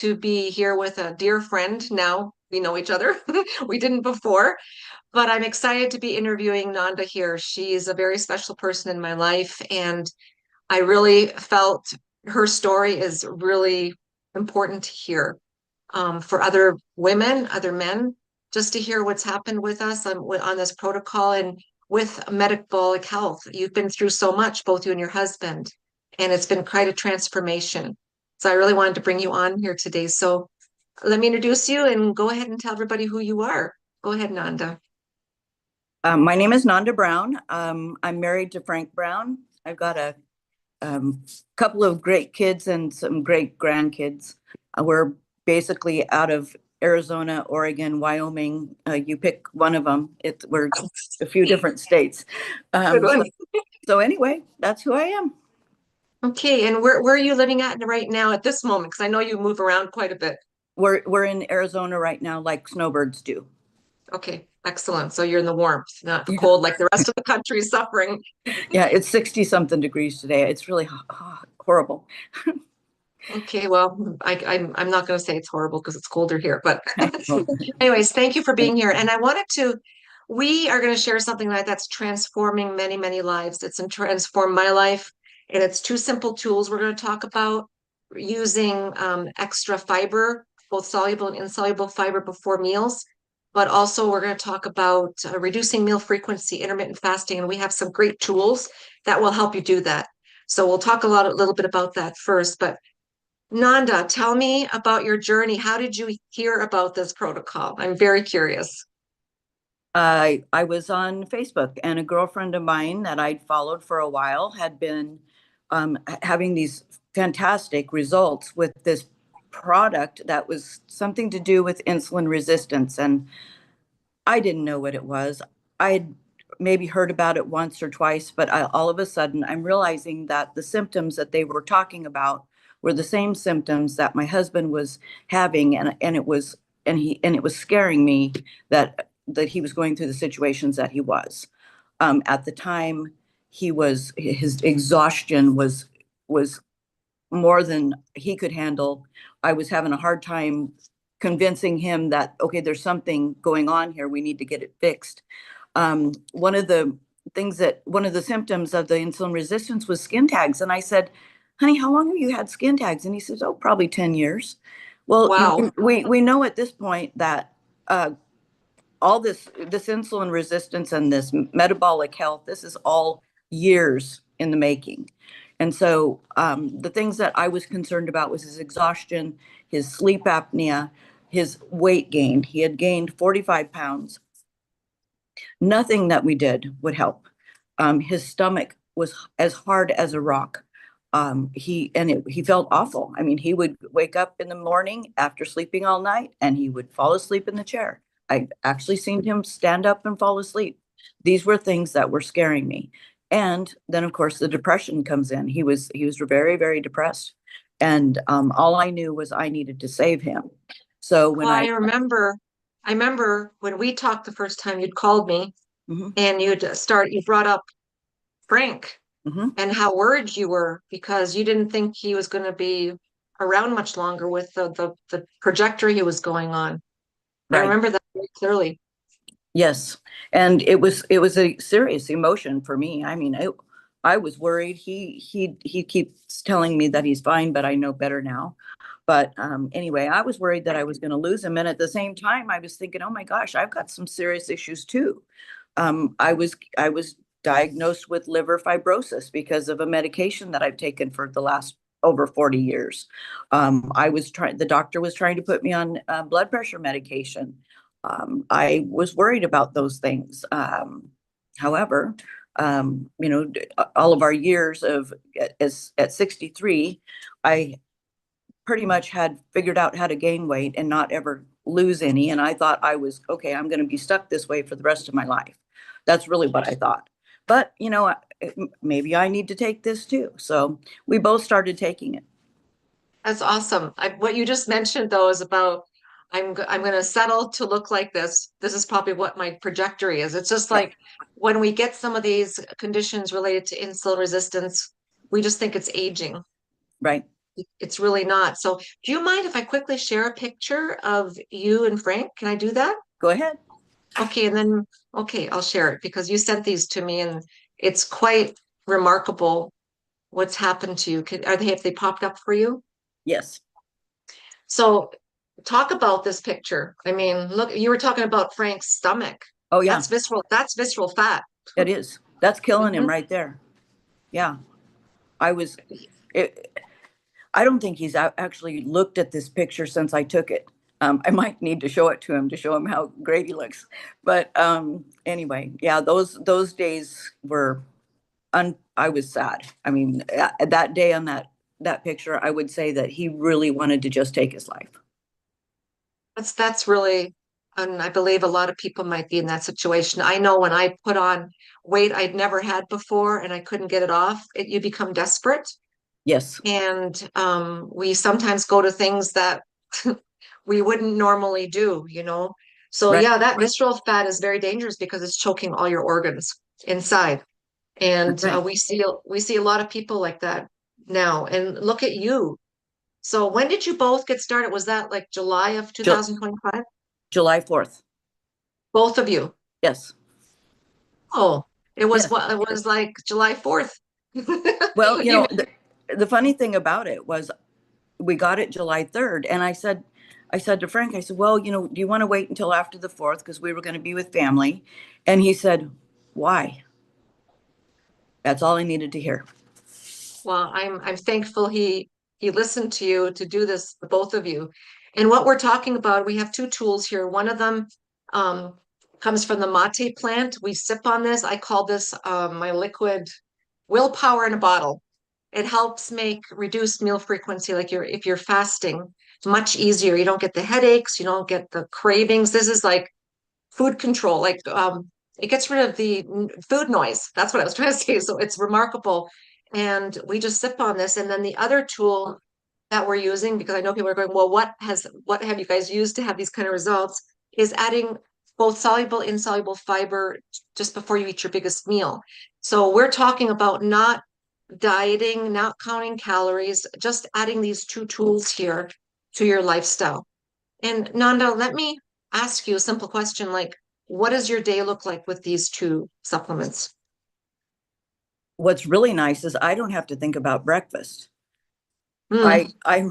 to be here with a dear friend. Now we know each other. We didn't before, but I'm excited to be interviewing Nanda here. She's a very special person in my life, and I really felt her story is really important to hear for other women, other men, just to hear what's happened with us on this protocol and with metabolic health. You've been through so much, both you and your husband, and it's been quite a transformation. So I really wanted to bring you on here today. So let me introduce you and go ahead and tell everybody who you are. Go ahead, Nanda. My name is Nanda Brown. I'm married to Frank Brown. I've got a couple of great kids and some great grandkids. We're basically out of Arizona, Oregon, Wyoming. You pick one of them. We're a few different states. Good Um, so, one. so anyway, that's who I am. Okay, and where are you living at right now at this moment? Because I know you move around quite a bit. We're in Arizona right now, like snowbirds do. Okay, excellent. So you're in the warmth, not the Yeah, cold like the rest of the country is suffering. yeah. It's 60 something degrees today. It's really horrible. Okay, well, I'm not going to say it's horrible because it's colder here, but anyways, thank you for being here. And I wanted to, we are going to share something that's transforming many, many lives. It's transformed my life, and it's two simple tools we're going to talk about using extra fiber, both soluble and insoluble fiber before meals. But also, we're going to talk about reducing meal frequency, intermittent fasting, and we have some great tools that will help you do that. So we'll talk a little bit about that first, but Nanda, tell me about your journey. How did you hear about this protocol? I'm very curious. I was on Facebook, and a girlfriend of mine that I'd followed for a while had been having these fantastic results with this product that was something to do with insulin resistance. And I didn't know what it was. I'd maybe heard about it once or twice, but all of a sudden I'm realizing that the symptoms that they were talking about were the same symptoms that my husband was having, and it was scaring me that he was going through the situations that he was. At the time, his exhaustion was more than he could handle. I was having a hard time convincing him that, okay, there's something going on here. We need to get it fixed. One of the symptoms of the insulin resistance was skin tags. And I said, honey, how long have you had skin tags? And he says, oh, probably 10 years. Well, Wow. we know at this point that all this insulin resistance and this metabolic health, this is all years in the making. And so the things that I was concerned about was his exhaustion, his sleep apnea, his weight gain. He had gained 45 pounds. Nothing that we did would help. His stomach was as hard as a rock. He felt awful. I mean, he would wake up in the morning after sleeping all night, and he would fall asleep in the chair. I actually seen him stand up and fall asleep. These were things that were scaring me. And then, of course, the depression comes in. He was very, very depressed, and all I knew was I needed to save him. So when Well, I remember when we talked the first time you'd called me Mhm, and you brought up Frank mhm, and how worried you were because you didn't think he was going to be around much longer with the trajectory he was going on. I right. remember that very clearly. Yes, and it was a serious emotion for me. I mean, I was worried. He keeps telling me that he's fine, but I know better now. But anyway, I was worried that I was going to lose him, and at the same time, I was thinking, oh my gosh, I've got some serious issues too. I was diagnosed with liver fibrosis because of a medication that I've taken for the last over 40 years. The doctor was trying to put me on blood pressure medication. I was worried about those things. However, all of our years at 63, I pretty much had figured out how to gain weight and not ever lose any. And I thought I was okay, I'm going to be stuck this way for the rest of my life. That's really what I thought. But, maybe I need to take this too. So we both started taking it. That's awesome. What you just mentioned though is about I'm going to settle to look like this. This is probably what my trajectory is. It's just Right. like when we get some of these conditions related to insulin resistance, we just think it's aging. Right. It's really not. So do you mind if I quickly share a picture of you and Frank? Can I do that? Go ahead. Okay, and then okay, I'll share it because you sent these to me and it's quite remarkable what's happened to you. Are they have they popped up for you? Yes. So talk about this picture. I mean, look, you were talking about Frank's stomach. Oh yeah, That's visceral fat. it is. That's killing him Mhm. right there. Yeah. I was, it, I don't think he's actually looked at this picture since I took it. I might need to show it to show him how great he looks. But anyway, yeah, those days were I was sad. I mean, that day on that picture, I would say that he really wanted to just take his life. That's really, and I believe a lot of people might be in that situation. I know when I put on weight I'd never had before and I couldn't get it off, you become desperate. Yes, And we sometimes go to things that we wouldn't normally do, you know. So right, yeah, that visceral fat is very dangerous because it's choking all your organs inside. And right. we see a lot of people like that now. And look at you. So when did you both get started? Was that like July of Ju 2025? July 4th. Both of you. Yes, Oh, it was yes. what it was like July 4th. Well, You the funny thing about it was we got it July 3rd, and I said to Frank, I said, well, do you want to wait until after the 4th because we were going to be with family? And he said, why? That's all I needed to hear. Well, I'm thankful he listened to you to do this, the both of you. And what we're talking about, we have two tools here. One of them um, comes from the mate plant. We sip on this. I call this my liquid willpower in a bottle. It helps make reduced meal frequency, like if you're fasting, it's much easier. You don't get the headaches, you don't get the cravings. This is like food control, like it gets rid of the food noise. That's what I was trying to say. So it's remarkable. And we just sip on this. And then the other tool that we're using, because I know people are going, well, what have you guys used to have these kind of results, is adding both soluble, insoluble fiber just before you eat your biggest meal. So we're talking about not dieting, not counting calories, just adding these two tools here to your lifestyle. And Nanda, let me ask you a simple question like, what does your day look like with these two supplements? What's really nice is I don't have to think about breakfast. I Mm. I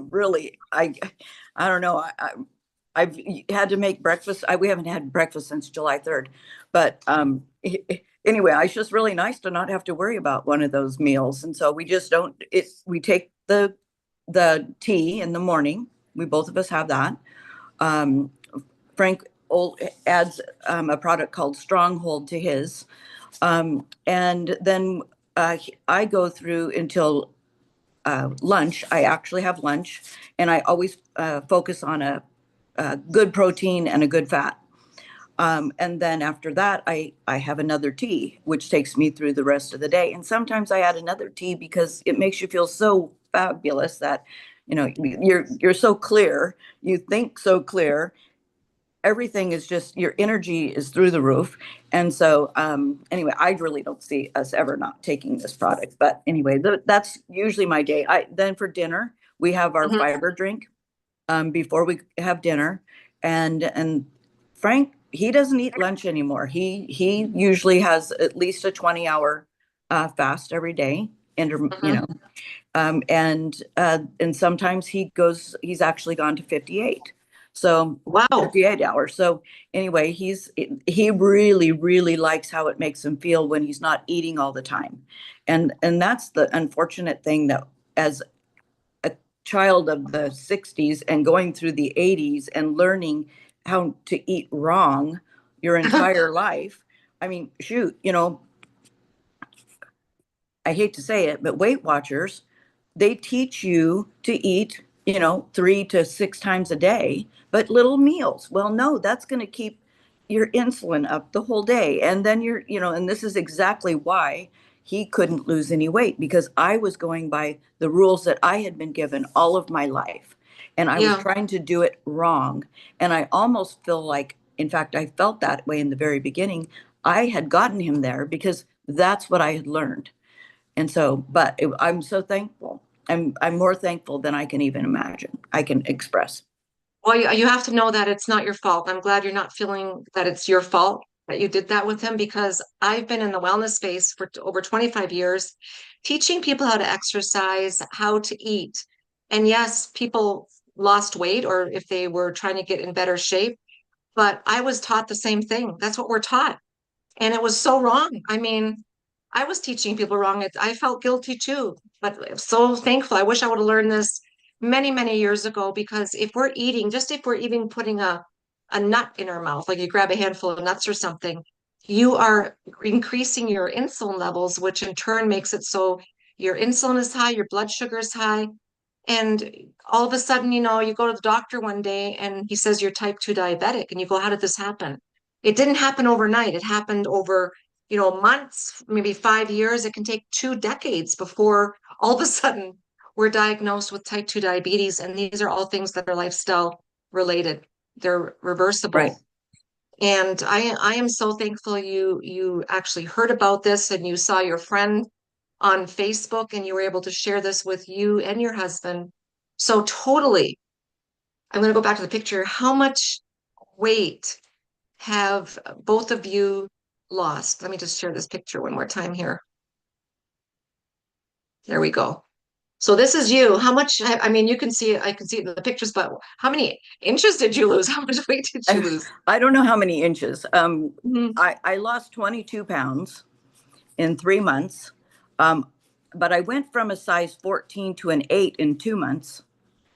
really I don't know. I've had to make breakfast. We haven't had breakfast since July 3rd, but anyway, it's just really nice to not have to worry about one of those meals. And so we just don't. We take the tea in the morning. We both of us have that. Um, Frank adds a product called Stronghold to his, and then I go through until lunch. I actually have lunch, and I always focus on a good protein and a good fat. And then after that, I have another tea, which takes me through the rest of the day. And sometimes I add another tea because it makes you feel so fabulous that you're so clear, you think so clear, everything is just your energy is through the roof. And so anyway, I really don't see us ever not taking this product. But anyway, that's usually my day. I Then for dinner, we have our Mhm. fiber drink before we have dinner. And Frank, he doesn't eat lunch anymore. He usually has at least a 20-hour fast every day. And Mhm. and sometimes he's actually gone to 58. So Wow. 58 hours. So anyway, he really, really likes how it makes him feel when he's not eating all the time. And that's the unfortunate thing, that as a child of the 60s and going through the 80s and learning how to eat wrong your entire life. I mean, shoot, I hate to say it, but Weight Watchers, they teach you to eat, 3 to 6 times a day, but little meals. Well, no, that's going to keep your insulin up the whole day. And then and this is exactly why he couldn't lose any weight, because I was going by the rules that I had been given all of my life. And I was Yeah. trying to do it wrong. And I almost feel like, in fact, I felt that way in the very beginning. I had gotten him there because that's what I had learned. And so, but I'm so thankful. I'm more thankful than I can even imagine. I can express. Well, you have to know that it's not your fault. I'm glad you're not feeling that it's your fault that you did that with him, because I've been in the wellness space for over 25 years, teaching people how to exercise, how to eat. And yes, people lost weight or if they were trying to get in better shape, but I was taught the same thing. That's what we're taught. And it was so wrong. I mean, I was teaching people wrong. I felt guilty too, but I'm so thankful. I wish I would have learned this many, many years ago, because if we're eating, just if we're even putting a nut in our mouth, like you grab a handful of nuts or something, you are increasing your insulin levels, which in turn makes it so your insulin is high, your blood sugar is high, and all of a sudden, you go to the doctor one day and he says you're type 2 diabetic. And you go, how did this happen? It didn't happen overnight. It happened over, months, maybe 5 years. It can take 2 decades before all of a sudden we're diagnosed with type 2 diabetes. And these are all things that are lifestyle related. They're Right. reversible. And I am so thankful you actually heard about this and you saw your friend on Facebook and you were able to share this with you and your husband. So totally, I'm going to go back to the picture. How much weight have both of you lost? Let me just share this picture one more time here. There we go. So this is you. How much, I mean, you can see it, I can see it in the pictures, but how many inches did you lose? How much weight did you I, lose? I don't know how many inches. Mhm. I lost 22 pounds in 3 months. Um, but I went from a size 14 to an 8 in 2 months.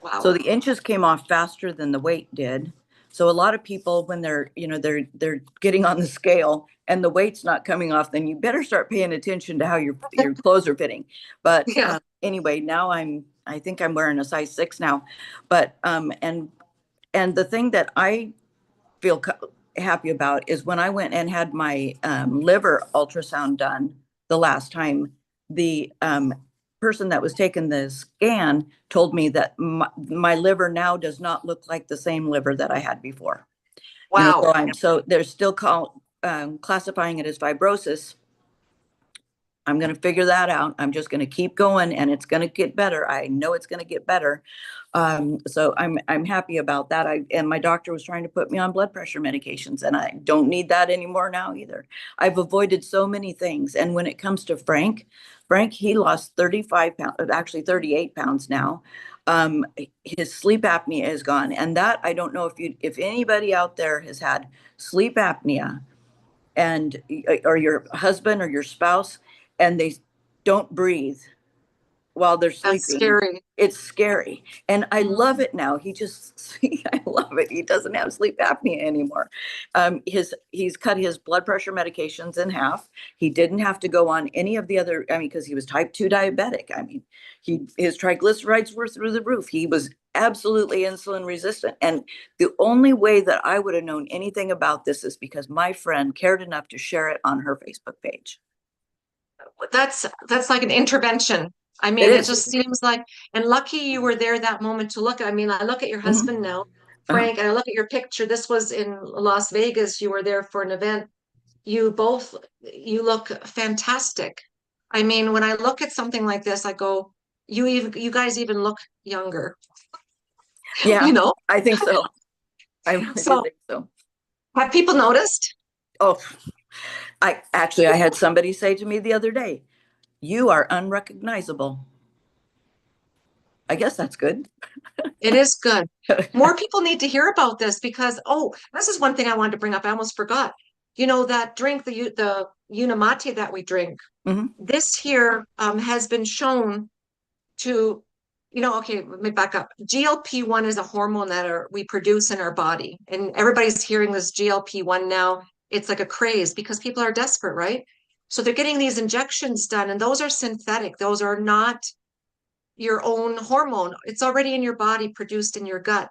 So Wow. the inches came off faster than the weight did. So a lot of people, when they're getting on the scale and the weight's not coming off, then you better start paying attention to how your clothes are fitting. But Yeah. anyway, now I think I'm wearing a size 6 now. But and the thing that I feel happy about is when I went and had my liver ultrasound done the last time, the person that was taking the scan told me that my liver now does not look like the same liver that I had before. So Wow. so they're still classifying it as fibrosis. I'm going to figure that out. I'm just going to keep going and it's going to get better. I know it's going to get better. So I'm happy about that. And my doctor was trying to put me on blood pressure medications and I don't need that anymore now either. I've avoided so many things. And when it comes to Frank, he lost 35 pounds, actually 38 pounds now. His sleep apnea is gone. And that I don't know if anybody out there has had sleep apnea and or your husband or your spouse and they don't breathe while they're That's sleeping. scary. It's scary. And I love Mhm. it now. I love it. He doesn't have sleep apnea anymore. He's cut his blood pressure medications in half. He didn't have to go on any of the other, I mean, because he was type 2 diabetic. I mean, his triglycerides were through the roof. He was absolutely insulin resistant. And the only way that I would have known anything about this is because my friend cared enough to share it on her Facebook page. That's like an intervention. I It mean, it is. just seems like, and lucky you were there that moment to look. I mean, I look at your Mhm. husband now, Uh-huh. Frank, and I look at your picture. This was in Las Vegas. You were there for an event. You look fantastic. I mean, when I look at something like this, I go, you guys even look younger, Yeah, you know? I think so. I really do So think so. have people noticed? Oh, I had somebody say to me the other day, "You are unrecognizable." I guess that's good. It is good. More people need to hear about this because, oh, this is one thing I wanted to bring up. I almost forgot. You know, that drink, the Unamate that we drink, Mhm. this here has been shown to, okay, let me back up. GLP-1 is a hormone that we produce in our body. And everybody's hearing this GLP-1 now. It's like a craze because people are desperate, right? So they're getting these injections done, and those are synthetic. Those are not your own hormone. It's already in your body, produced in your gut.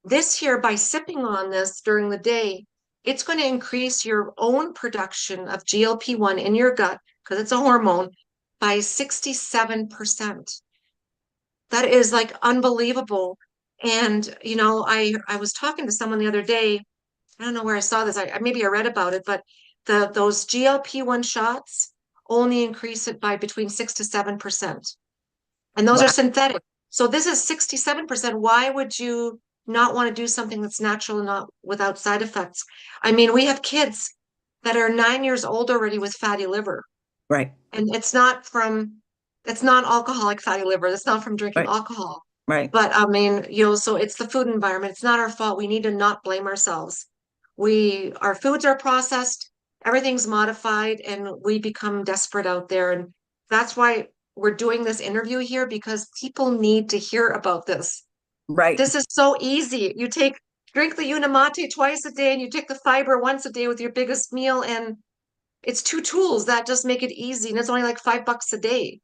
This here, by sipping on this during the day, it's going to increase your own production of GLP-1 in your gut, because it's a hormone, by 67%. That is like unbelievable. And, I was talking to someone the other day. I don't know where I saw this. Maybe I read about it, but those GLP-1 shots only increase it by between 6 to 7%. and those Wow. are synthetic. So this is 67%. Why would you not want to do something that's natural and not without side effects? I mean, we have kids that are 9 years old already with fatty liver, Right. and it's not alcoholic fatty liver. It's not from drinking Right. alcohol. Right. But I mean, so it's the food environment. It's not our fault. We need to not blame ourselves. Our foods are processed, everything's modified, and we become desperate out there. And that's why we're doing this interview here because people need to hear about this. Right. This is so easy. Drink the Unimate twice a day and you take the fiber once a day with your biggest meal, and it's two tools that just make it easy. And it's only like $5 a day.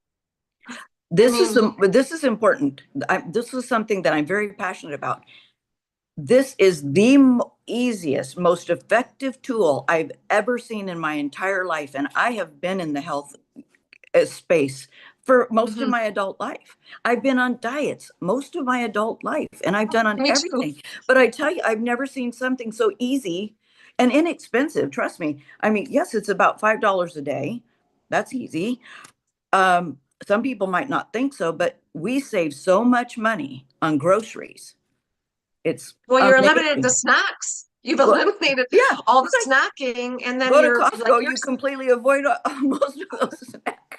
I mean, This is important. This is something that I'm very passionate about. This is the easiest, most effective tool I've ever seen in my entire life. And I have been in the health space for most of mhm. my adult life. I've been on diets most of my adult life, and I've done on Me too. everything. But I tell you, I've never seen something so easy and inexpensive. Trust me. I mean, yes, it's about $5 a day. That's easy. Some people might not think so, but we save so much money on groceries. It's Well, you're eliminated the amazing. snacks. You've Well, eliminated yeah, all the it's like snacking, and then go to you're like Costco, you completely avoid most of those snacks.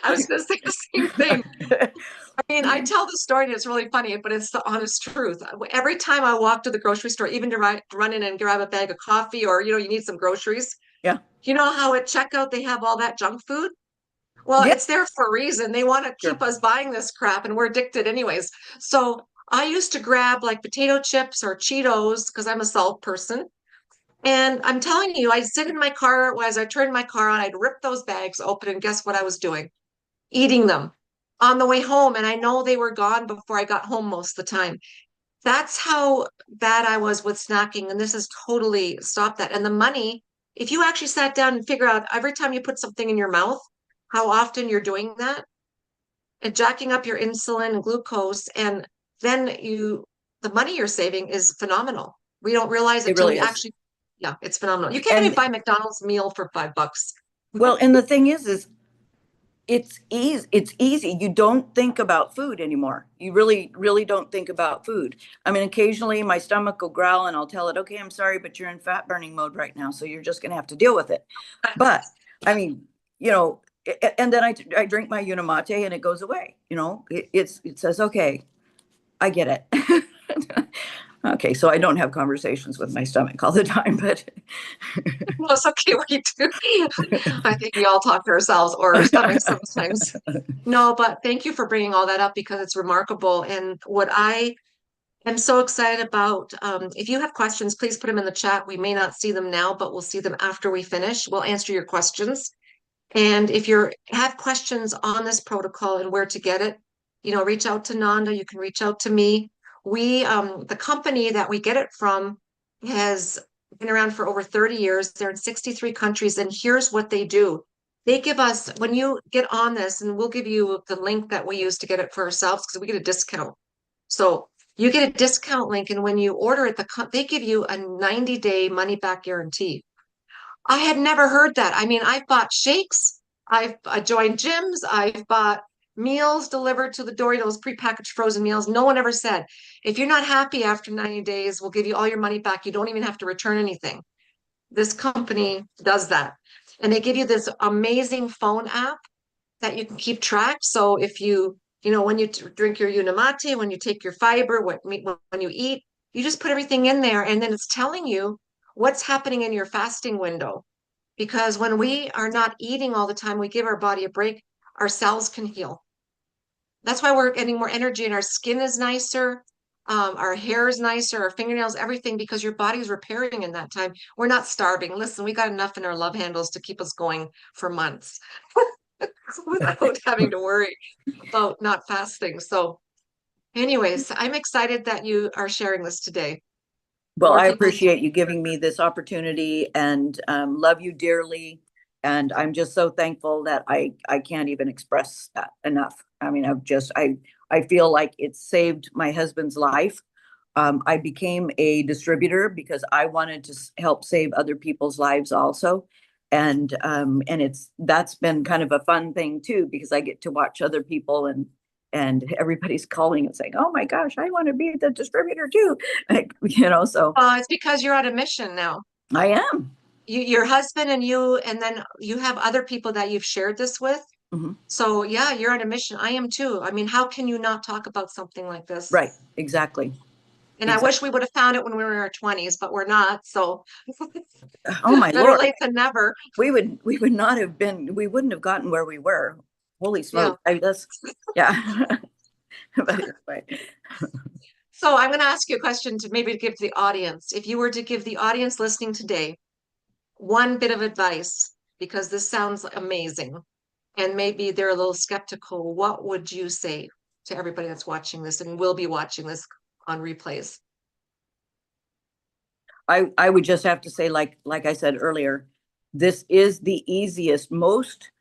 I was going to say the same thing. I mean, I tell the story and it's really funny, but it's the honest truth. Every time I walk to the grocery store, even to run in and grab a bag of coffee, or you need some groceries, Yeah. you know how at checkout they have all that junk food? Well, Yeah, it's there for a reason. They want to keep sure. us buying this crap and we're addicted anyways. So I used to grab like potato chips or Cheetos because I'm a salt person. And I'm telling you, I'd sit in my car as I turned my car on, I'd rip those bags open, and guess what I was doing? Eating them on the way home. And I know they were gone before I got home most of the time. That's how bad I was with snacking. And this has totally stopped that. And the money, if you actually sat down and figure out every time you put something in your mouth, how often you're doing that and jacking up your insulin and glucose, and then the money you're saving is phenomenal. We don't realize it It till really we is. actually, yeah, it's phenomenal. You can't even And buy McDonald's meal for $5. well, and the thing is it's easy. It's easy. You don't think about food anymore. You really, really don't think about food. I mean, occasionally my stomach will growl and I'll tell it, okay, I'm sorry, but you're in fat burning mode right now. So you're just going to have to deal with it. But I mean, you know, and then I drink my Unimate and it goes away. It says, okay, I get it. Okay, so I don't have conversations with my stomach all the time, but Well, it's okay what you do. I think we all talk to ourselves or our stomachs sometimes. No, but thank you for bringing all that up because it's remarkable. And what I am so excited about, if you have questions, please put them in the chat. We may not see them now, but we'll see them after we finish. We'll answer your questions. And if you have questions on this protocol and where to get it, reach out to Nanda. You can reach out to me. The company that we get it from has been around for over 30 years. They're in 63 countries. And here's what they do. They give us, when you get on this, and we'll give you the link that we use to get it for ourselves because we get a discount. So you get a discount link, and when you order it, they give you a 90-day money back guarantee. I had never heard that. I mean, I've bought shakes, I joined gyms, I've bought meals delivered to the door, those prepackaged frozen meals. No one ever said, if you're not happy after 90 days, we'll give you all your money back. You don't even have to return anything. This company does that. And they give you this amazing phone app that you can keep track. So if when you drink your Unimate, when you take your fiber, when you eat, you just put everything in there, and then it's telling you what's happening in your fasting window. Because when we are not eating all the time, we give our body a break, our cells can heal. That's why we're getting more energy and our skin is nicer. Our hair is nicer, our fingernails, everything, because your body's repairing in that time. We're not starving. Listen, we got enough in our love handles to keep us going for months without having to worry about not fasting. So, anyways, I'm excited that you are sharing this today. well, More I people. appreciate you giving me this opportunity and love you dearly. And I'm just so thankful that I can't even express that enough. I mean, I feel like it saved my husband's life. I became a distributor because I wanted to help save other people's lives also. And that's been kind of a fun thing too, because I get to watch other people and everybody's calling and saying, oh my gosh, I want to be the distributor too. So It's because you're on a mission now. I am. Your husband and you, and then you have other people that you've shared this with. Mhm. So yeah, you're on a mission. I am too. I mean, how can you not talk about something like this? Right, exactly. And I Exactly. wish we would have found it when we were in our 20s, but we're not. So Oh my better Lord. late than never. We would not have been, we wouldn't have gotten where we were. Holy Yeah. smoke. I guess, yeah. But anyway. So I'm going to ask you a question to maybe give the audience. If you were to give the audience listening today one bit of advice, because this sounds amazing, and maybe they're a little skeptical, what would you say to everybody that's watching this and will be watching this on replays? I would just have to say, like I said earlier, this is the easiest, most,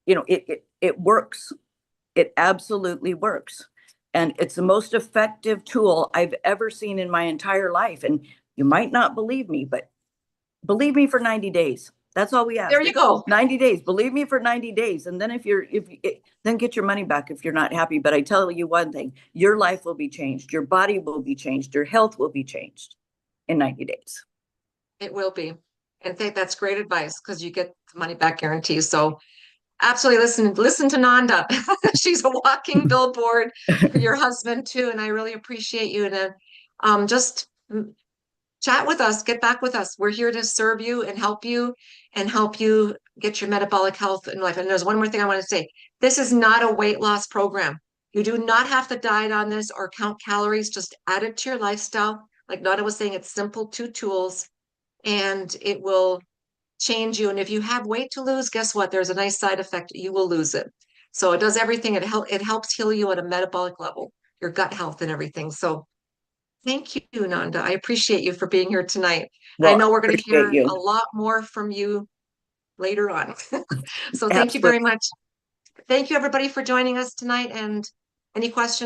it works. It absolutely works. And it's the most effective tool I've ever seen in my entire life. And you might not believe me, but believe me for 90 days. That's all we There ask. you go. 90 days. Believe me for 90 days. And then then get your money back if you're not happy. But I tell you one thing, your life will be changed. Your body will be changed. Your health will be changed in 90 days. It will be. And think that's great advice because you get the money back guarantee. So absolutely listen to Nanda. She's a walking billboard for your husband too. And I really appreciate you. And just chat with us, get back with us. We're here to serve you and help you get your metabolic health in life. And there's one more thing I want to say. This is not a weight loss program. You do not have to diet on this or count calories. Just add it to your lifestyle. Like Nanda was saying, it's simple, two tools, and it will change you. And if you have weight to lose, guess what? There's a nice side effect. You will lose it. So it does everything. It helps heal you at a metabolic level, your gut health and everything. So thank you, Nanda. I appreciate you for being here tonight. I Well, know I we're going to appreciate hear you. a lot more from you later on. So thank you Absolutely. very much. Thank you, everybody, for joining us tonight. And any questions?